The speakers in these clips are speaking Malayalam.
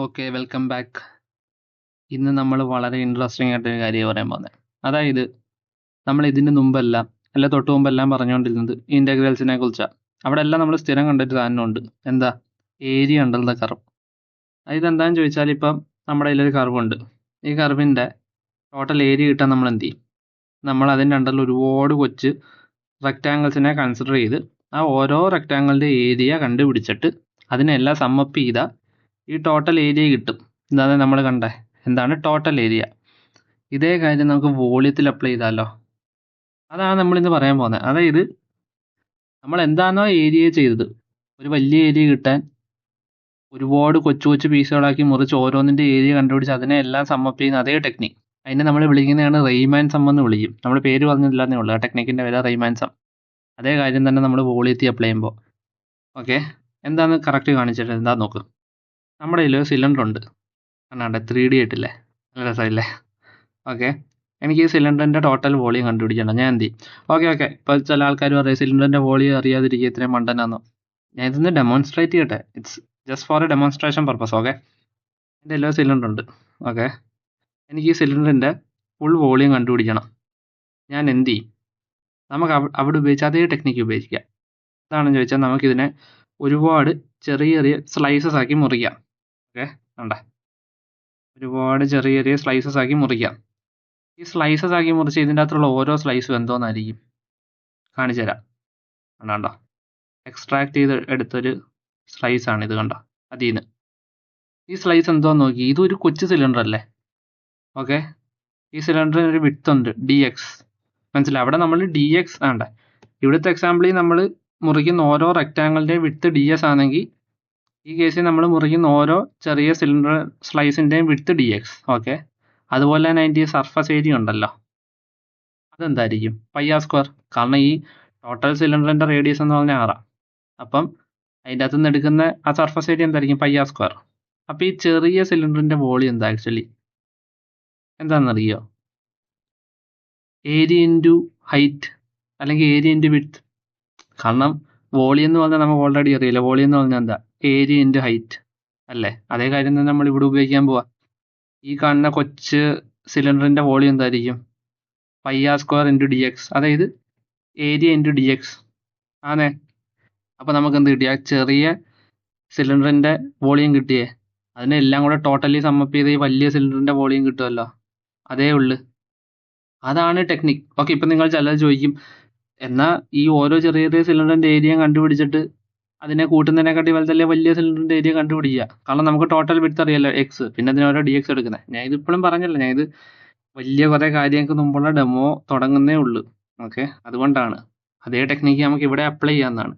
Okay, welcome back. ഇന്ന് നമ്മൾ വളരെ ഇൻട്രസ്റ്റിംഗ് ആയിട്ടൊരു കാര്യം പറയാൻ പോകുന്നത്. അതായത് നമ്മൾ ഇതിന് മുമ്പെല്ലാം അല്ല തൊട്ട് മുമ്പെല്ലാം പറഞ്ഞുകൊണ്ടിരുന്നത് ഇൻ്റഗ്രൽസിനെ കുറിച്ചാണ്. അവിടെ എല്ലാം നമ്മൾ സ്ഥിരം കണ്ടിട്ട് സാധനമുണ്ട്. എന്താ? Area under the curve. ഇതെന്താണെന്ന് ചോദിച്ചാൽ, ഇപ്പം നമ്മുടെ കയ്യിലൊരു കർവുണ്ട്. ഈ കർവിൻ്റെ ടോട്ടൽ ഏരിയ കിട്ടാൻ നമ്മൾ എന്ത് ചെയ്യും? നമ്മൾ അതിൻ്റെ അണ്ടറിൽ ഒരുപാട് കൊച്ച് റെക്റ്റാങ്കിൾസിനെ കൺസിഡർ ചെയ്ത് ആ ഓരോ റെക്റ്റാങ്കിളിൻ്റെ ഏരിയ കണ്ടുപിടിച്ചിട്ട് അതിനെല്ലാം സമ്മപ്പ് ചെയ്താൽ ഈ ടോട്ടൽ ഏരിയ കിട്ടും. ഇതാണ് നമ്മൾ കണ്ടേ, എന്താണ് ടോട്ടൽ ഏരിയ. ഇതേ കാര്യം നമുക്ക് വോളിയത്തിൽ അപ്ലൈ ചെയ്താലോ? അതാണ് നമ്മളിന്ന് പറയാൻ പോകുന്നത്. അതായത് നമ്മൾ എന്താണോ ഏരിയ ചെയ്തത്, ഒരു വലിയ ഏരിയ കിട്ടാൻ ഒരുപാട് കൊച്ചു കൊച്ചു പീസുകളാക്കി മുറിച്ച് ഓരോന്നിൻ്റെ ഏരിയ കണ്ടുപിടിച്ച് അതിനെ എല്ലാം സമ്മപ്പ് ചെയ്യുന്ന അതേ ടെക്നിക്, അതിനെ നമ്മൾ വിളിക്കുന്നതാണ് റെയ്മാൻ സം എന്ന് വിളിക്കും. നമ്മൾ പേര് പറഞ്ഞില്ലാന്നേ ഉള്ളൂ. ആ ടെക്നിക്കിൻ്റെ പേര് റെയ്മാൻ സം. അതേ കാര്യം തന്നെ നമ്മൾ വോളിയത്തിൽ അപ്ലൈ ചെയ്യുമ്പോൾ. ഓക്കെ, എന്താണെന്ന് കറക്റ്റ് കാണിച്ചിട്ട് എന്താ നോക്ക്. നമ്മുടെ കയ്യിൽ ഒരു സിലിണ്ടർ ഉണ്ട്. കണ്ടാണ്ട് 3D ആയിട്ടില്ലേ? നല്ല രസമില്ലേ? ഓക്കെ, എനിക്ക് ഈ സിലിണ്ടറിൻ്റെ ടോട്ടൽ വോളിയം കണ്ടുപിടിക്കണം. ഞാൻ എന്ത് ചെയ്യും? ഓക്കെ, ഇപ്പോൾ ചില ആൾക്കാർ പറയും സിലിണ്ടറിൻ്റെ വോളിയം അറിയാതിരിക്കുക ഇത്രയും മണ്ടനാന്നോ. ഞാൻ ഇതൊന്ന് ഡെമോൺസ്ട്രേറ്റ് ചെയ്യട്ടെ. It's just for A demonstration purpose. Okay, എൻ്റെ എല്ലാ സിലിണ്ടർ ഉണ്ട്. ഓക്കെ, എനിക്ക് ഈ സിലിണ്ടറിൻ്റെ ഫുൾ വോളിയം കണ്ടുപിടിക്കണം. ഞാൻ എന്ത് ചെയ്യും? നമുക്ക് അവിടെ ഉപയോഗിച്ച അതേ ടെക്നിക്ക് ഉപയോഗിക്കാം. എന്താണെന്ന് ചോദിച്ചാൽ, നമുക്കിതിനെ ഒരുപാട് ചെറിയ ചെറിയ സ്ലൈസസ് ആക്കി മുറിക്കാം. ഓക്കെ, കണ്ടേ? ഒരുപാട് ചെറിയ ചെറിയ സ്ലൈസസ് ആക്കി മുറിക്കാം. ഈ സ്ലൈസസ് ആക്കി മുറിച്ച് ഇതിൻ്റെ അകത്തുള്ള ഓരോ സ്ലൈസും എന്തോന്നായിരിക്കും കാണിച്ചു തരാം. കണ്ടോ? എക്സ്ട്രാക്ട് ചെയ്ത് എടുത്തൊരു സ്ലൈസ് ആണ് ഇത്. കണ്ടോ? അതിൽ നിന്ന് ഈ സ്ലൈസ് എന്തോന്ന് നോക്കി. ഇതൊരു കൊച്ചു സിലിണ്ടർ അല്ലേ? ഓക്കെ, ഈ സിലിണ്ടറിന് ഒരു വിഡ്ത്ത് ഉണ്ട്, DX. മനസ്സിലായി? അവിടെ നമ്മൾ DX വേണ്ട. ഇവിടുത്തെ എക്സാമ്പിളിൽ നമ്മൾ മുറിക്കുന്ന ഓരോ റെക്റ്റാങ്കിളിൻ്റെയും വിഡ്ത്ത് DS ആണെങ്കിൽ, ഈ കേസിൽ നമ്മൾ മുറിക്കുന്ന ഓരോ ചെറിയ സിലിണ്ടർ സ്ലൈസിൻ്റെയും വിഡ്ത്ത് DX. ഓക്കെ, അതുപോലെ തന്നെ അതിൻ്റെ ഈ സർഫസ് ഏരിയ ഉണ്ടല്ലോ, അതെന്തായിരിക്കും? πr². കാരണം ഈ ടോട്ടൽ സിലിണ്ടറിൻ്റെ റേഡിയസ് എന്ന് പറഞ്ഞാൽ 6. അപ്പം അതിൻ്റെ അകത്ത് നിന്ന് എടുക്കുന്ന ആ സർഫസ് ഏരിയ എന്തായിരിക്കും? πr². അപ്പോൾ ഈ ചെറിയ സിലിണ്ടറിൻ്റെ വോളിയം എന്താ ആക്ച്വലി? എന്താണെന്നറിയോ? ഏരിയ ഇൻറ്റു ഹൈറ്റ് അല്ലെങ്കിൽ ഏരിയ ഇൻറ്റു വിഡ്ത്ത്. കാരണം വോളിയം എന്ന് പറഞ്ഞാൽ നമുക്ക് ഓൾറെഡി അറിയില്ല. വോളിയം എന്ന് പറഞ്ഞാൽ എന്താ? ഏരിയ ഇൻറ്റു ഹൈറ്റ് അല്ലേ? അതേ കാര്യം തന്നെ നമ്മൾ ഇവിടെ ഉപയോഗിക്കാൻ പോവാ. ഈ കാണുന്ന കൊച്ച് സിലിണ്ടറിൻ്റെ വോളിയം എന്തായിരിക്കും? πr² into DX. അതായത് ഏരിയ ഇൻറ്റു DX ആണേ. അപ്പോൾ നമുക്ക് എന്ത് കിട്ടി? ആ ചെറിയ സിലിണ്ടറിൻ്റെ വോളിയം കിട്ടിയേ. അതിനെല്ലാം കൂടെ ടോട്ടലി സമ്മപ്പ് ചെയ്ത് ഈ വലിയ സിലിണ്ടറിൻ്റെ വോളിയം കിട്ടുമല്ലോ. അതേ ഉള്ളു. അതാണ് ടെക്നിക്. ഓക്കെ, ഇപ്പം നിങ്ങൾ ചിലത് ചോദിക്കും, എന്നാൽ ഈ ഓരോ ചെറിയ ചെറിയ സിലിണ്ടറിൻ്റെ ഏരിയ കണ്ടുപിടിച്ചിട്ട് അതിനെ കൂട്ടുന്നതിനെക്കാട്ടി വലുതല്ലേ വലിയ സിലിണ്ടറിൻ്റെ ഏരിയ കണ്ടുപിടിക്കുക. കാരണം നമുക്ക് ടോട്ടൽ വിഡ്ത്ത് അറിയാലോ, X. പിന്നെ അതിന് ഓരോ DX എടുക്കുന്നത്. ഞാൻ ഇതിപ്പോഴും പറഞ്ഞല്ലോ, ഞാൻ ഇത് വലിയ കുറേ കാര്യങ്ങൾക്ക് മുമ്പുള്ള ഡെമോ തുടങ്ങുന്നേ ഉള്ളൂ. ഓക്കെ, അതുകൊണ്ടാണ് അതേ ടെക്നിക്ക് നമുക്ക് ഇവിടെ അപ്ലൈ ചെയ്യാവുന്നതാണ്.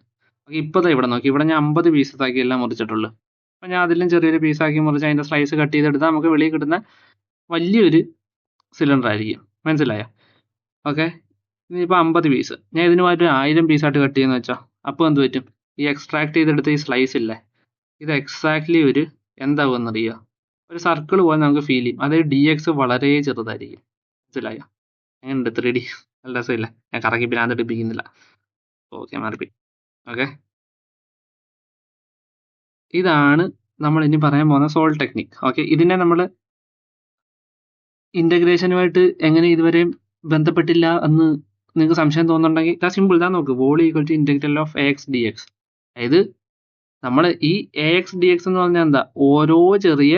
ഓക്കെ, ഇപ്പോൾ ഇവിടെ നോക്കി. ഇവിടെ ഞാൻ 50 പീസസ് ആക്കി എല്ലാം മുറിച്ചിട്ടുള്ളൂ. അപ്പോൾ ഞാൻ അതിലും ചെറിയൊരു പീസാക്കി മുറിച്ച് അതിൻ്റെ സ്ലൈസ് കട്ട് ചെയ്തെടുത്താൽ നമുക്ക് വെളിയിൽ കിട്ടുന്ന വലിയൊരു സിലിണ്ടർ ആയിരിക്കും. മനസ്സിലായോ? ഓക്കെ, ഇനിയിപ്പോൾ 50 പീസ് ഞാൻ ഇതിനുമായിട്ട് 1000 പീസായിട്ട് കട്ട് ചെയ്യുന്ന വെച്ചോ. അപ്പോൾ എന്ത് പറ്റും? ഈ എക്സ്ട്രാക്ട് ചെയ്തെടുത്ത ഈ സ്ലൈസ് ഇല്ലേ, ഇത് എക്സാക്ട്ലി ഒരു എന്താവുമെന്നറിയോ? ഒരു സർക്കിൾ പോലെ നമുക്ക് ഫീൽ ചെയ്യും. അതായത് DX വളരെ ചെറുതായിരിക്കും. മനസ്സിലായോ? എങ്ങനെയുണ്ട് 3D? നല്ല രസമില്ല? ഞാൻ കറക്കി ഭ്രാന്ത് എടുപ്പിക്കുന്നില്ല. ഓക്കെ, മാറിപ്പോയി. ഓക്കെ, ഇതാണ് നമ്മൾ ഇനി പറയാൻ പോകുന്ന സോൾവ് ടെക്നിക്. ഓക്കെ, ഇതിനെ നമ്മൾ ഇൻ്റഗ്രേഷനുമായിട്ട് എങ്ങനെ ഇതുവരെയും ബന്ധപ്പെട്ടില്ല എന്ന് നിങ്ങൾക്ക് സംശയം തോന്നുന്നുണ്ടെങ്കിൽ ഇതാ സിമ്പിൾ. ഇതാ നോക്ക്, വോളി equal to integral of AX dx. അതായത് നമ്മൾ ഈ AX dx എന്ന് പറഞ്ഞാൽ എന്താ? ഓരോ ചെറിയ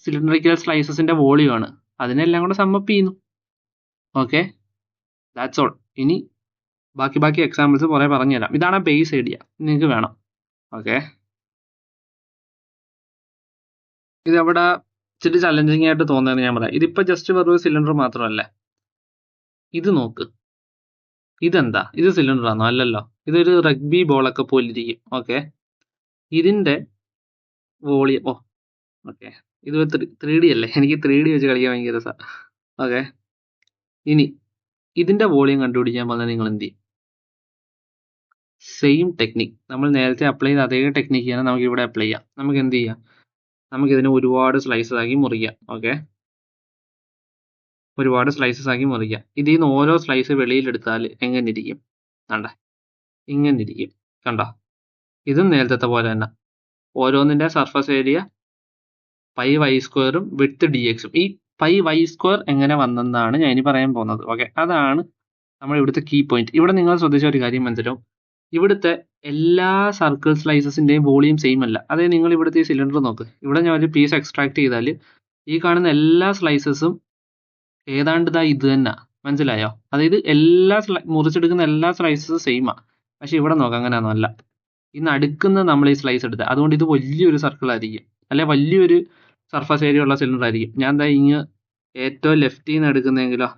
സിലിണ്ടറിക്കൽ സ്ലൈസസിൻ്റെ വോളിയമാണ്. അതിനെല്ലാം കൂടെ സമ്മപ്പ് ചെയ്യുന്നു. Okay, that's all. ഇനി ബാക്കി എക്സാമ്പിൾസ് കുറേ പറഞ്ഞുതരാം. ഇതാണ് ബേസ് ഐഡിയ, നിങ്ങൾക്ക് വേണം. ഓക്കെ, ഇതവിടെ ഇച്ചിരി ചലഞ്ചിങ് ആയിട്ട് തോന്നുന്നത് ഞാൻ പറയാം. ഇതിപ്പോൾ ജസ്റ്റ് വെറുതെ സിലിണ്ടർ മാത്രമല്ല. ഇത് നോക്ക്, ഇതെന്താ? ഇത് സിലിണ്ടർ ആണോ? അല്ലല്ലോ, ഇതൊരു റഗ്ബി ബോളൊക്കെ പോലെ ഇരിക്കും. ഓക്കെ, ഇതിൻ്റെ വോളിയം ഓക്കെ, ഇത് 3D അല്ലേ? എനിക്ക് 3D വെച്ച് കളിക്കാൻ ഭയങ്കര രസമാണ്. ഓക്കെ, ഇനി ഇതിൻ്റെ വോളിയം കണ്ടുപിടിക്കാൻ പറഞ്ഞാൽ നിങ്ങൾ എന്ത് ചെയ്യും? സെയിം ടെക്നിക്, നമ്മൾ നേരത്തെ അപ്ലൈ ചെയ്ത അതേ ടെക്നിക്ക് തന്നെ നമുക്ക് ഇവിടെ അപ്ലൈ ചെയ്യാം. നമുക്ക് എന്ത് ചെയ്യാം? നമുക്കിതിനെ ഒരുപാട് സ്ലൈസസ് ആക്കി മുറിക്കാം. ഓക്കെ, ഒരുപാട് സ്ലൈസസ് ആക്കി മുറിക്കാം. ഇതിൽ നിന്ന് ഓരോ സ്ലൈസ് വെളിയിലെടുത്താൽ എങ്ങനെ ഇരിക്കും? കണ്ട, ഇങ്ങനെ ഇരിക്കും. കണ്ടോ? ഇതും നേരത്തെ പോലെ തന്നെ ഓരോന്നിന്റെ സർഫസ് ഏരിയ പൈ വൈ സ്ക്വയറും വിഡ്ത്ത് ഡി എക്സും. ഈ പൈ വൈ സ്ക്വയർ എങ്ങനെ വന്നെന്നാണ് ഞാൻ ഇനി പറയാൻ പോകുന്നത്. ഓക്കെ, അതാണ് നമ്മൾ ഇവിടുത്തെ കീ പോയിന്റ്. ഇവിടെ നിങ്ങൾ ശ്രദ്ധിച്ച ഒരു കാര്യം മനസ്സിലാവും, ഇവിടുത്തെ എല്ലാ സർക്കിൾ സ്ലൈസസിന്റെയും വോളിയം സെയിം അല്ല. അതായത് നിങ്ങൾ ഇവിടുത്തെ ഈ സിലിണ്ടർ നോക്ക്, ഇവിടെ ഞാൻ ഒരു പീസ് എക്സ്ട്രാക്ട് ചെയ്താൽ ഈ കാണുന്ന എല്ലാ സ്ലൈസസും ഏതാണ്ട് ഇതാ ഇത് തന്നെ, മനസ്സിലായോ? അതായത് എല്ലാ മുറിച്ചെടുക്കുന്ന എല്ലാ സ്ലൈസസും സെയിമാ. പക്ഷെ ഇവിടെ നോക്കാം, അങ്ങനെയൊന്നും അല്ല. ഈ നടുക്കുന്ന നമ്മൾ ഈ സ്ലൈസ് എടുത്തത്, അതുകൊണ്ട് ഇത് വലിയൊരു സർക്കിൾ ആയിരിക്കും, അല്ലെ വലിയൊരു സർഫസ് ഏരിയ ഉള്ള സിലിണ്ടർ ആയിരിക്കും. ഞാൻ എന്താ ഇങ്ങ് ഏറ്റവും ലെഫ്റ്റിൽ നിന്ന് എടുക്കുന്നതെങ്കിലോ,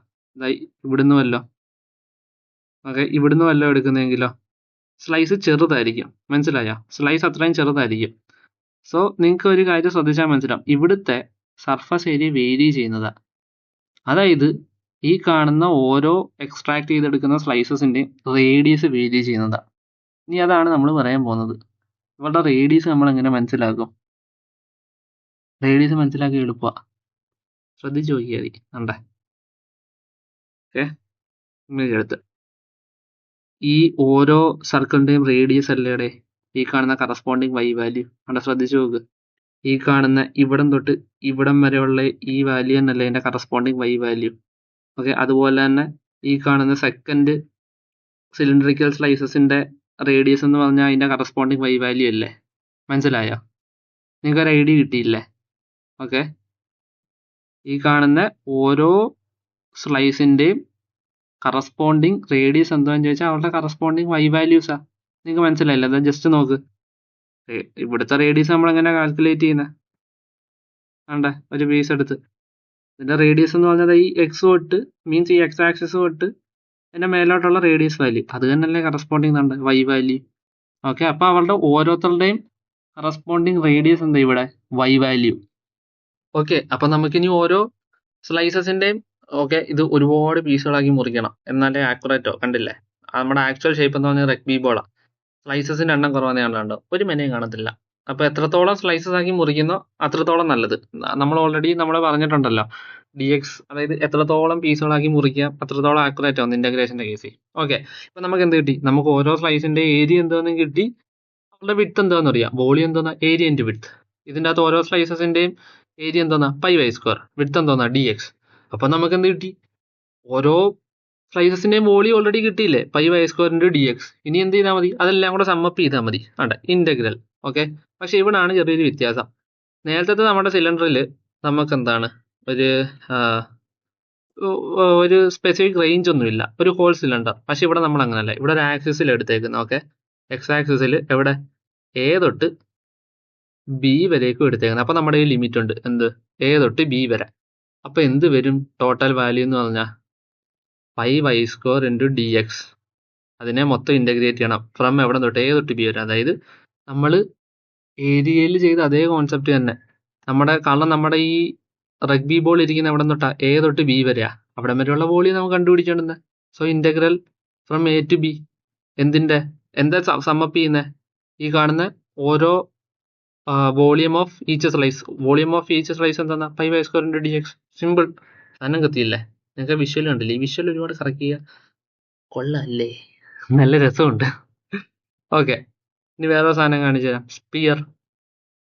ഇവിടുന്ന് വല്ലോ, ഓക്കെ, ഇവിടുന്ന് വല്ലോ എടുക്കുന്നതെങ്കിലോ സ്ലൈസ് ചെറുതായിരിക്കും, മനസ്സിലായോ? സ്ലൈസ് അത്രയും ചെറുതായിരിക്കും. സോ നിങ്ങൾക്ക് ഒരു കാര്യം ശ്രദ്ധിച്ചാൽ മനസ്സിലാവും, ഇവിടുത്തെ സർഫസ് ഏരിയ വേരി ചെയ്യുന്നതാ. അതായത് ഈ കാണുന്ന ഓരോ എക്സ്ട്രാക്ട് ചെയ്തെടുക്കുന്ന സ്ലൈസസിന്റെ റേഡിയസ് വേരി ചെയ്യുന്നതാ. ഇനി അതാണ് നമ്മൾ പറയാൻ പോകുന്നത്. ഇവരുടെ റേഡിയസ് നമ്മൾ എങ്ങനെ മനസ്സിലാക്കും? റേഡിയസ് മനസ്സിലാക്കി എളുപ്പമാണ്, ശ്രദ്ധിച്ചു നോക്കിയാൽ മതി. കണ്ടേ, ഓക്കെ, ഇമേജ് എടുത്ത് ഈ ഓരോ സർക്കിളിന്റെയും റേഡിയസ് അല്ലേടെ ഈ കാണുന്ന കറസ്പോണ്ടിങ് വൈ വാല്യൂ. കണ്ട, ശ്രദ്ധിച്ചു നോക്ക്, ഈ കാണുന്ന ഇവിടം തൊട്ട് ഇവിടം വരെയുള്ള ഈ വാല്യൂ എന്നല്ലേ അതിന്റെ കറസ്പോണ്ടിങ് വൈ വാല്യൂ. ഓക്കെ, അതുപോലെ തന്നെ ഈ കാണുന്ന സെക്കൻഡ് സിലിണ്ടറിക്കൽ സ്ലൈസസിന്റെ റേഡിയസ് എന്ന് പറഞ്ഞാൽ അതിന്റെ കറസ്പോണ്ടിങ് വൈ വാല്യൂ അല്ലേ? മനസ്സിലായോ? നിങ്ങൾക്ക് ഒരു ഐഡിയ കിട്ടിയില്ലേ? ഓക്കെ, ഈ കാണുന്ന ഓരോ സ്ലൈസിന്റെയും കറസ്പോണ്ടിങ് റേഡിയസ് എന്താന്ന് ചോദിച്ചാൽ അവരുടെ കറസ്പോണ്ടിങ് വൈ വാല്യൂസാ. നിങ്ങൾക്ക് മനസ്സിലായില്ല? അത് ജസ്റ്റ് നോക്ക്, ഇവിടുത്തെ റേഡിയസ് നമ്മൾ എങ്ങനെ കാൽക്കുലേറ്റ് ചെയ്യുന്നത്? വേണ്ടേ, ഒരു പീസ് എടുത്ത് ഇതിന്റെ റേഡിയസ് എന്ന് പറഞ്ഞാൽ ഈ എക്സ് തൊട്ട് മീൻസ് ഈ എക്സ് ആക്സിസ് തൊട്ട് അതിന്റെ മേലോട്ടുള്ള റേഡിയസ് വാല്യൂ, അത് തന്നെയല്ലേ കറസ്പോണ്ടിങ് ഉണ്ട് വൈ വാല്യൂ. ഓക്കെ, അപ്പൊ അവരുടെ ഓരോരുത്തരുടെയും കറസ്പോണ്ടിങ് റേഡിയസ് എന്താ ഇവിടെ? Y value. ഓക്കെ, അപ്പൊ നമുക്കിനി ഓരോ സ്ലൈസസിന്റെയും ഓക്കെ ഇത് ഒരുപാട് പീസുകളാക്കി മുറിക്കണം, എന്നാലേ ആക്യുറേറ്റോ. കണ്ടില്ലേ, നമ്മുടെ ആക്ച്വൽ ഷേപ്പ് എന്ന് പറഞ്ഞാൽ റഗ്ബി ബോളാണ്. സ്ലൈസസിന്റെ എണ്ണം കുറവാന്ന് കണ്ടോ, ഒരു മെനയും കാണത്തില്ല. അപ്പൊ എത്രത്തോളം സ്ലൈസസ് ആക്കി മുറിക്കുന്നോ അത്രത്തോളം നല്ലത്. നമ്മൾ ഓൾറെഡി നമ്മൾ പറഞ്ഞിട്ടുണ്ടല്ലോ, ഡി എക്സ്, അതായത് എത്രത്തോളം പീസുകളാക്കി മുറിക്കാം അത്രത്തോളം ആക്യുറേറ്റ് ആവും ഇന്റഗ്രേഷന്റെ കേസിൽ. ഓക്കെ, ഇപ്പൊ നമുക്ക് എന്ത് കിട്ടി? നമുക്ക് ഓരോ സ്ലൈസിന്റെ ഏരിയ എന്തോന്നും കിട്ടി, അവരുടെ വിഡ്ത്ത് എന്താണെന്ന് അറിയാം. വോളിയം എന്തോന്നാ? Area into width. ഇതിന്റെ അകത്ത് ഓരോ സ്ലൈസസിന്റെയും ഏരിയ എന്തോന്നാ? Pi Y square. വിഡ്ത്ത് എന്തോന്നാ? D X. അപ്പൊ നമുക്ക് എന്ത് കിട്ടി? ഓരോ സ്ലൈസസിന്റെയും വോളിയം ഓൾറെഡി കിട്ടിയില്ലേ? Pi Y square into D X. ഇനി എന്ത് ചെയ്താൽ മതി? അതെല്ലാം കൂടെ സമ്മപ്പ് ചെയ്താൽ മതി. വേണ്ട, ഇന്റഗ്രൽ. ഓക്കെ, പക്ഷെ ഇവിടാണ് ചെറിയൊരു വ്യത്യാസം. നേരത്തെ നമ്മുടെ സിലിണ്ടറിൽ നമുക്ക് എന്താണ് ഒരു സ്പെസിഫിക് റേഞ്ച് ഒന്നുമില്ല, ഒരു ഹോൾ സിലിണ്ടർ. പക്ഷെ ഇവിടെ നമ്മൾ അങ്ങനല്ല, ഇവിടെ ഒരു ആക്സിസിൽ എടുത്തേക്കുന്നത്. ഓക്കെ, എക്സ് ആക്സിസിൽ എവിടെ എ തൊട്ട് ബി വരേക്കും എടുത്തേക്കുന്നത്. അപ്പൊ നമ്മുടെ ഈ ലിമിറ്റ് ഉണ്ട്, എന്ത്? എ തൊട്ട് ബി വരെ. അപ്പൊ എന്ത് വരും ടോട്ടൽ വാല്യൂ എന്ന് പറഞ്ഞാൽ? Pi Y square into D X. അതിനെ മൊത്തം ഇന്റഗ്രേറ്റ് ചെയ്യണം ഫ്രം എവിടെ തൊട്ട്? എ തൊട്ട് ബി വരെ. അതായത് നമ്മൾ ഏരിയയിൽ ചെയ്ത അതേ കോൺസെപ്റ്റ് തന്നെ. കാരണം നമ്മുടെ ഈ റഗ്ബി ബോൾ ഇരിക്കുന്ന എവിടെ തൊട്ടാ? എ തൊട്ട് ബി വരെയാ. അവിടെ വരെയുള്ള വോളിയം നമുക്ക് കണ്ടുപിടിച്ചോണ്ടെന്ന്. So integral from A to B. എന്താ സമ്മപ്പ് ചെയ്യുന്നത്? ഈ കാണുന്ന ഓരോ volume of each slice. Volume of each slice എന്താ? Pi Y square into D X. Simple. സാധനം കത്തിയില്ലേ? നിങ്ങൾക്ക് വിഷ്വൽ കണ്ടില്ലേ? ഈ വിഷ്വൽ ഒരുപാട് കറക്റ്റ് ചെയ്യുക. കൊള്ളാല്ലേ? നല്ല രസമുണ്ട്. ഓക്കെ, ഇനി വേറെ സാധനം കാണിച്ചു തരാം. സ്പിയർ.